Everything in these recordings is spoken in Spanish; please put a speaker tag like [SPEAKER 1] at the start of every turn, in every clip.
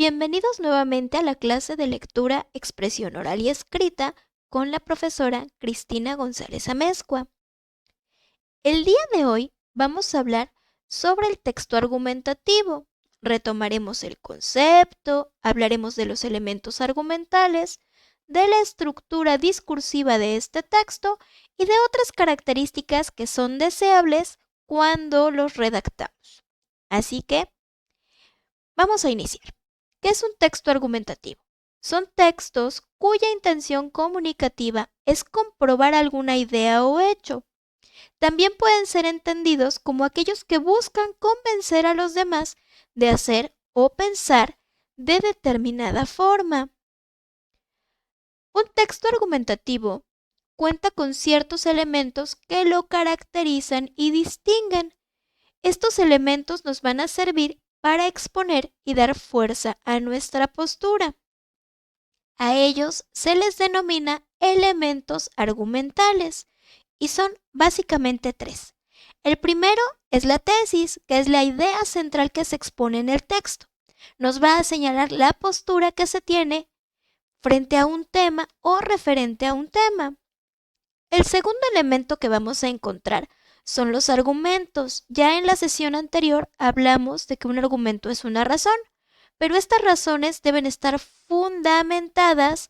[SPEAKER 1] Bienvenidos nuevamente a la clase de lectura, expresión oral y escrita con la profesora Cristina González Amezcua. El día de hoy vamos a hablar sobre el texto argumentativo. Retomaremos el concepto, hablaremos de los elementos argumentales, de la estructura discursiva de este texto y de otras características que son deseables cuando los redactamos. Así que vamos a iniciar. ¿Qué es un texto argumentativo? Son textos cuya intención comunicativa es comprobar alguna idea o hecho. También pueden ser entendidos como aquellos que buscan convencer a los demás de hacer o pensar de determinada forma. Un texto argumentativo cuenta con ciertos elementos que lo caracterizan y distinguen. Estos elementos nos van a servir para exponer y dar fuerza a nuestra postura. A ellos se les denomina elementos argumentales y son básicamente tres. El primero es la tesis, que es la idea central que se expone en el texto. Nos va a señalar la postura que se tiene frente a un tema o referente a un tema. El segundo elemento que vamos a encontrar son los argumentos. Ya en la sesión anterior hablamos de que un argumento es una razón, pero estas razones deben estar fundamentadas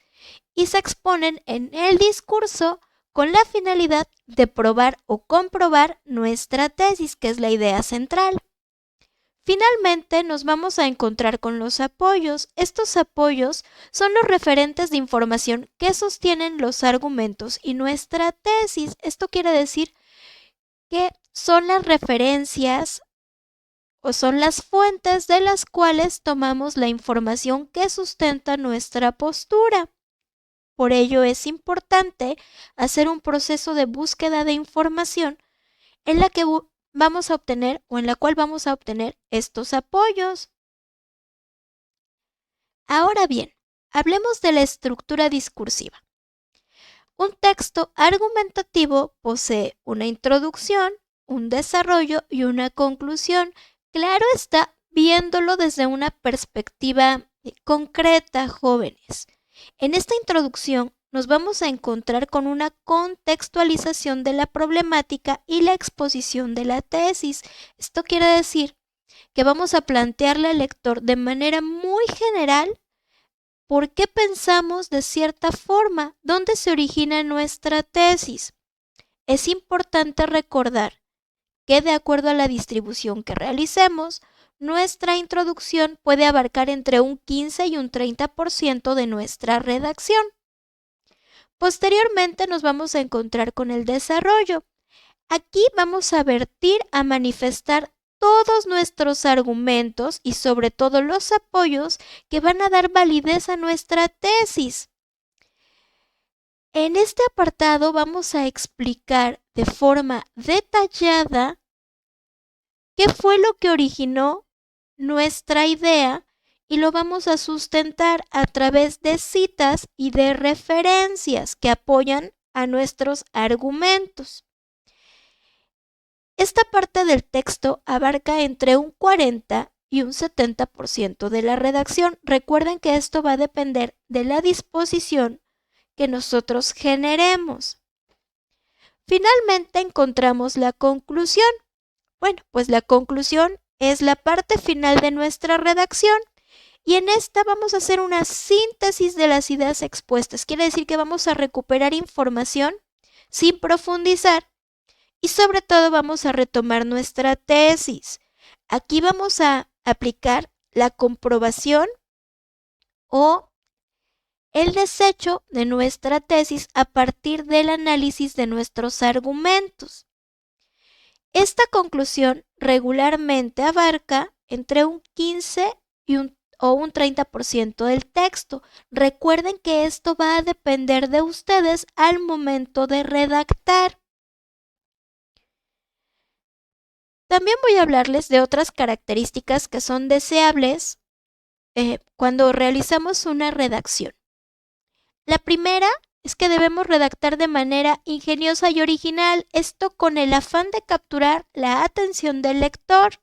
[SPEAKER 1] y se exponen en el discurso con la finalidad de probar o comprobar nuestra tesis, que es la idea central. Finalmente nos vamos a encontrar con los apoyos. Estos apoyos son los referentes de información que sostienen los argumentos y nuestra tesis. Esto quiere decir que son las referencias o son las fuentes de las cuales tomamos la información que sustenta nuestra postura. Por ello es importante hacer un proceso de búsqueda de información en la que vamos a obtener o en la cual vamos a obtener estos apoyos. Ahora bien, hablemos de la estructura discursiva. Un texto argumentativo posee una introducción, un desarrollo y una conclusión. Claro está, viéndolo desde una perspectiva concreta, jóvenes. En esta introducción nos vamos a encontrar con una contextualización de la problemática y la exposición de la tesis. Esto quiere decir que vamos a plantearle al lector de manera muy general por qué pensamos de cierta forma, dónde se origina nuestra tesis. Es importante recordar que de acuerdo a la distribución que realicemos, nuestra introducción puede abarcar entre un 15 y un 30% de nuestra redacción. Posteriormente nos vamos a encontrar con el desarrollo. Aquí vamos a vertir, a manifestar todos nuestros argumentos y sobre todo los apoyos que van a dar validez a nuestra tesis. En este apartado vamos a explicar de forma detallada qué fue lo que originó nuestra idea y lo vamos a sustentar a través de citas y de referencias que apoyan a nuestros argumentos. Esta parte del texto abarca entre un 40 y un 70% de la redacción. Recuerden que esto va a depender de la disposición que nosotros generemos. Finalmente encontramos la conclusión. Bueno, pues la conclusión es la parte final de nuestra redacción y en esta vamos a hacer una síntesis de las ideas expuestas. Quiere decir que vamos a recuperar información sin profundizar y sobre todo vamos a retomar nuestra tesis. Aquí vamos a aplicar la comprobación o el desecho de nuestra tesis a partir del análisis de nuestros argumentos. Esta conclusión regularmente abarca entre un 15 o un 30% del texto. Recuerden que esto va a depender de ustedes al momento de redactar. También voy a hablarles de otras características que son deseables cuando realizamos una redacción. La primera es que debemos redactar de manera ingeniosa y original, esto con el afán de capturar la atención del lector.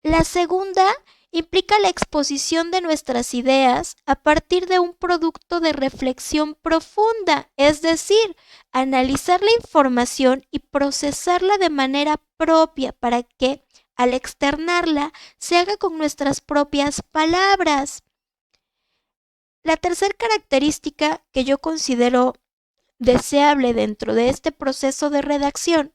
[SPEAKER 1] La segunda implica la exposición de nuestras ideas a partir de un producto de reflexión profunda, es decir, analizar la información y procesarla de manera propia para que, al externarla, se haga con nuestras propias palabras. La tercera característica que yo considero deseable dentro de este proceso de redacción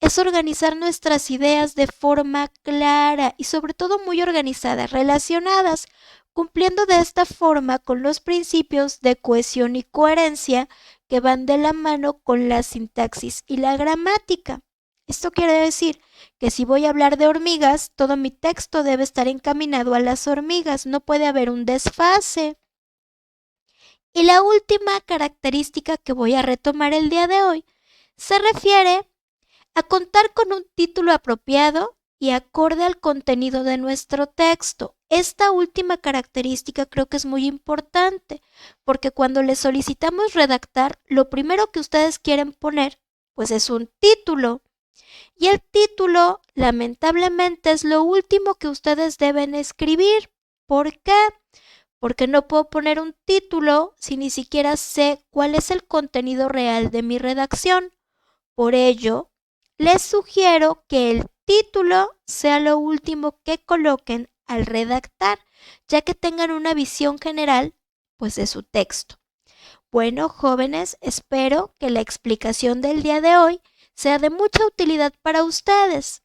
[SPEAKER 1] es organizar nuestras ideas de forma clara y sobre todo muy organizadas, relacionadas, cumpliendo de esta forma con los principios de cohesión y coherencia que van de la mano con la sintaxis y la gramática. Esto quiere decir que si voy a hablar de hormigas, todo mi texto debe estar encaminado a las hormigas, no puede haber un desfase. Y la última característica que voy a retomar el día de hoy se refiere a contar con un título apropiado y acorde al contenido de nuestro texto. Esta última característica creo que es muy importante, porque cuando les solicitamos redactar, lo primero que ustedes quieren poner, pues es un título. Y el título, lamentablemente, es lo último que ustedes deben escribir. ¿Por qué? Porque no puedo poner un título si ni siquiera sé cuál es el contenido real de mi redacción. Por ello, les sugiero que el título sea lo último que coloquen al redactar, ya que tengan una visión general, pues, de su texto. Bueno, jóvenes, espero que la explicación del día de hoy sea de mucha utilidad para ustedes.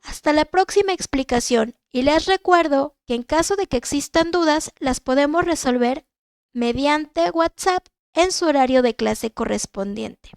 [SPEAKER 1] Hasta la próxima explicación y les recuerdo que en caso de que existan dudas, las podemos resolver mediante WhatsApp en su horario de clase correspondiente.